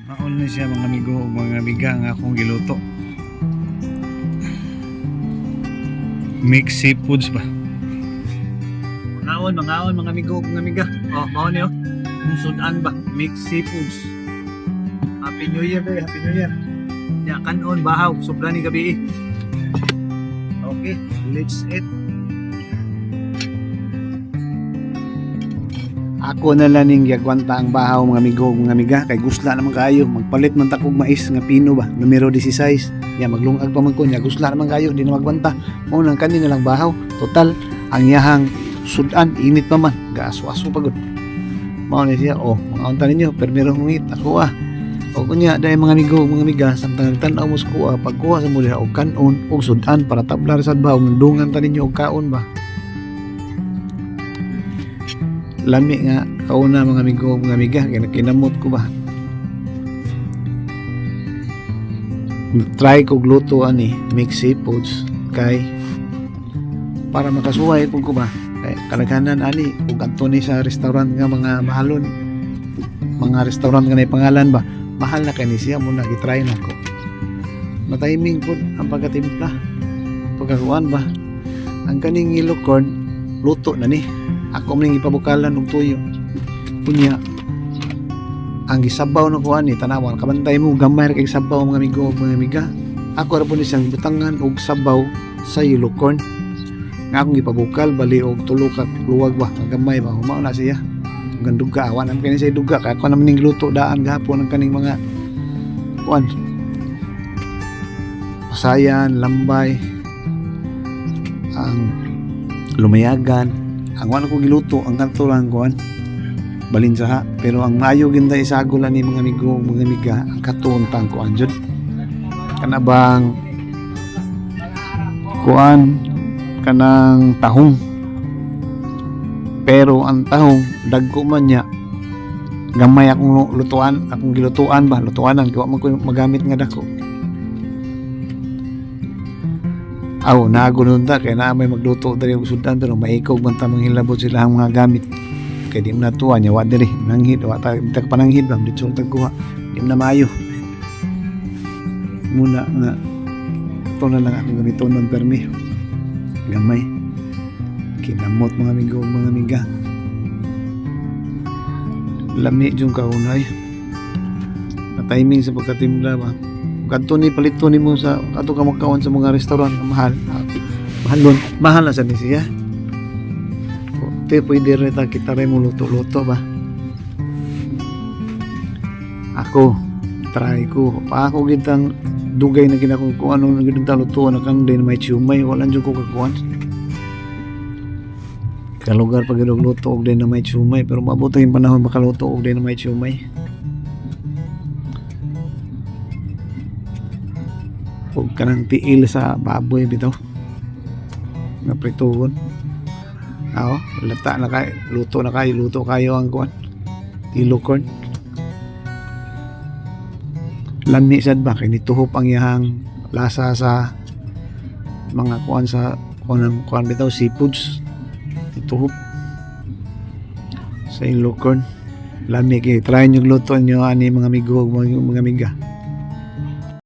Maon na siya mga amigo ug mga amiga nga akong giluto. Mixed seafoods ba? Mga amigo ug mga amiga. Oh, mao niyo. Sudan ba? Mixed seafoods. Happy New Year day, Happy New Year. Ya kanon bahaw sobra ni gabi. Okay, let's eat. Ako na lang ning yagwanta ang bahaw mga amigo ug mga amiga kay gusla naman kayo magpalit man ta kog mais nga pino ba numero 16 ya maglungag pa man ko nya gusla naman kayo di na magwanta mo nang kanina lang bahaw total ang yahang sudan init pa man gaaswa-aso pagod mao ni siya oh mga unta ninyo permiro ngit ako o kunya dai mga amigo ug mga amiga samtang tan-aw mo ko pagkuha sa muli og kanon og sudan para tablar sad bahaw dungan ta ninyo og kaon ba. Lami nga kauna mga amigo mga amiga kaya kinamot ko ba try ko gluto ani mixed seafoods kay para makasuway ko ba kay kalaghanan ani ug adto ni sa restaurant nga mga mahalon mga restaurant nga nay pangalan ba mahal na kani siya muna gitry na ko matiming pud ang pagkatimpla pagkakuan ba ang kaning yellow corn luto na ni ako man ipabukalan og tuyo kunya ang gisabaw na kuan ni tanawan kabantay mo gamay ra kay sabaw mga amigo mga amiga ako ra po ni siyang butangan og sabaw sa yellow corn nga akong ipabukal bali og tulo ka luwag ba ang gamay ba humao na siya ang duga awan ang kani sa duga kay ako naman ning luto daan gahapon ang kaning mga kuan pasayan lambay ang lumayagan ang wala ko giluto ang kanto lang kuan balinsaha pero ang maayo ginda isagol ni mga amigo mga amiga ang katuntang kuan jud kana bang kuan kanang tahong pero ang tahong dagko man niya gamay akong lutuan akong gilutuan ba lutuanan kaya man ko magamit nga dako aw nagunon ta kay na may magluto diri og sudan pero maikog man ta manghilabot sila ang mga gamit kay di na tuwa nya wa diri nanghid wa ta pananghid ba dito tagkuha di na maayo muna nga ito na lang akong ganito ng permi gamay kinamot mga amigo mga amiga lami yung kaunay na timing sa pagkatimpla ba kadto ni palito nimo sa ato ka magkaon sa mga restaurant na mahal na sa ni siya te pwede rin kita rin mo luto-luto ba ako try ko pa ako gitang dugay na ginakong kung ano na ginang luto na kang din may chumay walang dyan ko kakuan kalugar pag luto og din na may chumay pero mabuto yung panahon makaluto og din na may chumay ug kanang tiil sa baboy bitaw nga prituhon aw lata na kay luto kayo ang kuan yellow corn lami sad ba kay nituhop ang iyang lasa sa mga kuan sa kuan bitaw seafoods nituhop sa yellow corn lami kay try nyo luto nyo ani mga amigo mga amiga